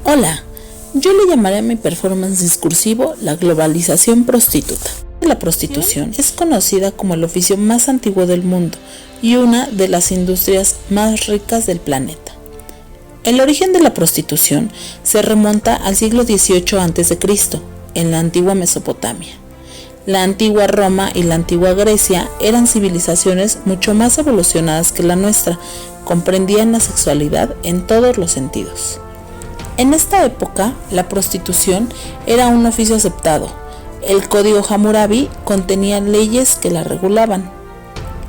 Hola, yo le llamaré a mi performance discursivo la globalización prostituta. La prostitución es conocida como el oficio más antiguo del mundo y una de las industrias más ricas del planeta. El origen de la prostitución se remonta al siglo XVIII a.C., en la antigua Mesopotamia. La antigua Roma y la antigua Grecia eran civilizaciones mucho más evolucionadas que la nuestra, comprendían la sexualidad en todos los sentidos. En esta época, la prostitución era un oficio aceptado. El Código Hammurabi contenía leyes que la regulaban.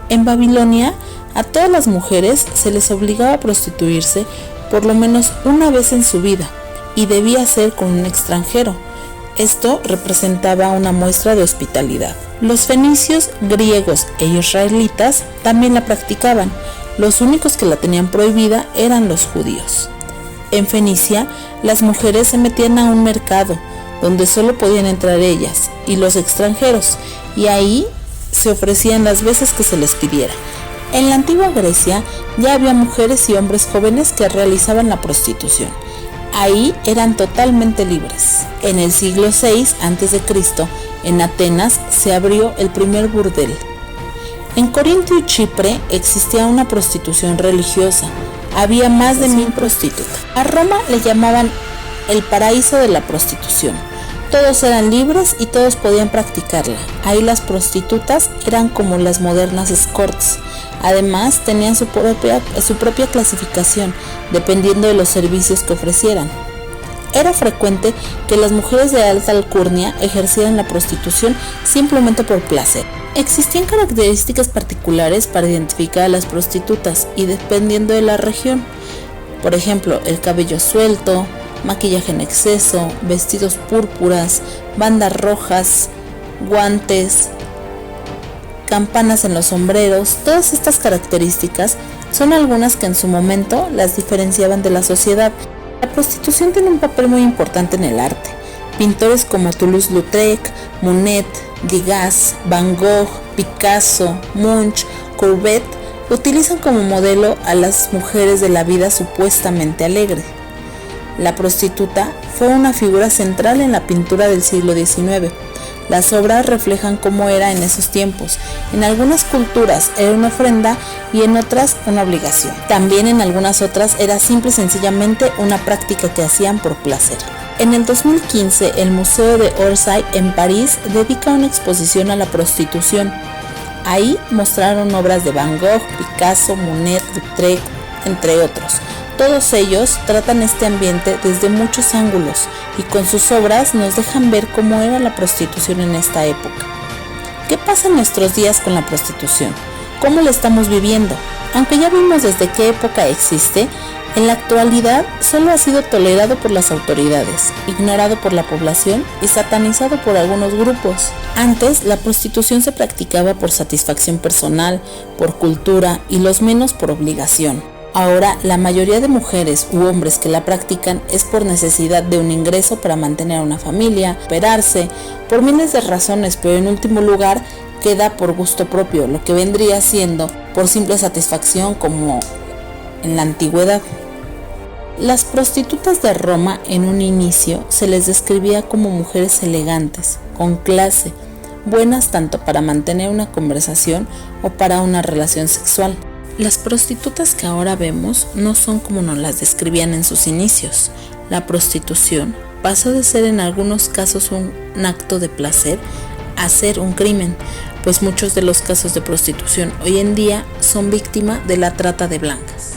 En Babilonia, a todas las mujeres se les obligaba a prostituirse por lo menos una vez en su vida, y debía ser con un extranjero. Esto representaba una muestra de hospitalidad. Los fenicios, griegos e israelitas también la practicaban. Los únicos que la tenían prohibida eran los judíos. En Fenicia, las mujeres se metían a un mercado, donde solo podían entrar ellas y los extranjeros, y ahí se ofrecían las veces que se les pidiera. En la antigua Grecia ya había mujeres y hombres jóvenes que realizaban la prostitución. Ahí eran totalmente libres. En el siglo VI a.C., en Atenas se abrió el primer burdel. En Corinto y Chipre existía una prostitución religiosa. Había más de 1000 prostitutas. A Roma le llamaban el paraíso de la prostitución. Todos eran libres y todos podían practicarla. Ahí las prostitutas eran como las modernas escorts. Además, tenían su propia clasificación, dependiendo de los servicios que ofrecieran. Era frecuente que las mujeres de alta alcurnia ejercieran la prostitución simplemente por placer. Existían características particulares para identificar a las prostitutas y dependiendo de la región. Por ejemplo, el cabello suelto, maquillaje en exceso, vestidos púrpuras, bandas rojas, guantes, campanas en los sombreros. Todas estas características son algunas que en su momento las diferenciaban de la sociedad. La prostitución tiene un papel muy importante en el arte. Pintores como Toulouse-Lautrec, Monet, Degas, Van Gogh, Picasso, Munch, Courbet utilizan como modelo a las mujeres de la vida supuestamente alegre. La prostituta fue una figura central en la pintura del siglo XIX. Las obras reflejan cómo era en esos tiempos. En algunas culturas era una ofrenda y en otras una obligación. También en algunas otras era simple y sencillamente una práctica que hacían por placer. En el 2015, el Museo de Orsay en París dedica una exposición a la prostitución. Ahí mostraron obras de Van Gogh, Picasso, Monet, Lautrec, entre otros. Todos ellos tratan este ambiente desde muchos ángulos y con sus obras nos dejan ver cómo era la prostitución en esta época. ¿Qué pasa en nuestros días con la prostitución? ¿Cómo la estamos viviendo? Aunque ya vimos desde qué época existe, en la actualidad solo ha sido tolerado por las autoridades, ignorado por la población y satanizado por algunos grupos. Antes, la prostitución se practicaba por satisfacción personal, por cultura y los menos por obligación. Ahora, la mayoría de mujeres u hombres que la practican es por necesidad de un ingreso para mantener a una familia, operarse, por miles de razones, pero en último lugar queda por gusto propio, lo que vendría siendo por simple satisfacción como en la antigüedad. Las prostitutas de Roma en un inicio se les describía como mujeres elegantes, con clase, buenas tanto para mantener una conversación o para una relación sexual. Las prostitutas que ahora vemos no son como nos las describían en sus inicios. La prostitución pasó de ser en algunos casos un acto de placer a ser un crimen, pues muchos de los casos de prostitución hoy en día son víctima de la trata de blancas.